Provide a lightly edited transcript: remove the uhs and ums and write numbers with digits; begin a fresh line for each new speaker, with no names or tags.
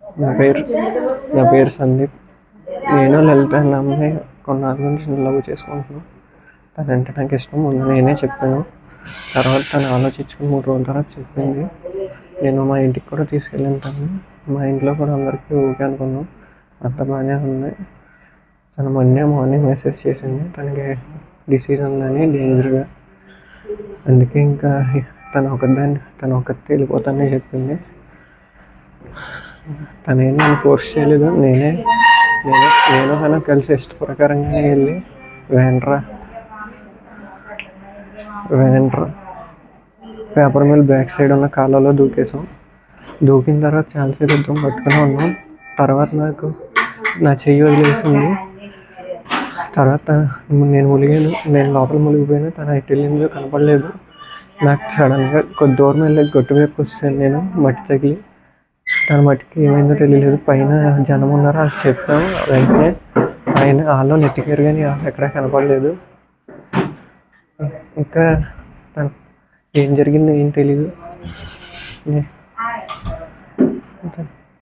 నా పేరు నా పేరు సందీప్. నేను లలిత అన్న అమ్మాయి కొన్నాళ్ళ నుంచి లవ్ చేసుకుంటున్నాను. తనంటే నాకు ఇష్టం. ముందు నేనే చెప్పాను. తర్వాత తను ఆలోచించుకుని 3 రోజుల తర్వాత చెప్పింది. నేను మా ఇంటికి కూడా తీసుకెళ్ళాను తను. మా ఇంట్లో కూడా అందరికీ ఓకే అనుకున్నాం. అంత బాగానే ఉంది. తను మొన్నే మార్నింగ్ మెసేజ్ చేసింది. తనకి డిసీజ్ ఉందని డేంజర్గా. అందుకే ఇంకా తను ఒకరితో వెళ్ళిపోతానని చెప్పింది. తనేం నన్ను ఫోర్స్ చేయలేదు. నేను తను కలిసి ఇష్టప్రకారంగానే వెళ్ళి వేండ్రా పేపర్ మిల్ బ్యాక్ సైడ్ ఉన్న కాలువలో దూకేసాం. దూకిన తర్వాత చాలాసేపు ఇద్దరం పట్టుకుని ఉన్నాం. తర్వాత నా చెయ్యి వదిలేసింది. తర్వాత నేను లోపల మునిగిపోయాను. తను ఎటు వెళ్ళిందో కనపడలేదు. నాకు సడన్గా కొద్ది దూరం వెళ్ళి గట్టు వైపు వచ్చాను. నేను మట్టి తగిలి తన మట్టికి ఏమైందో తెలియలేదు. పైన జనం ఉన్నారు, వాళ్ళు చెప్పాము. వెంటనే వాళ్ళు నెత్తికారు కానీ ఎక్కడా కనపడలేదు. ఇంకా ఏం జరిగిందో ఏం తెలీదు.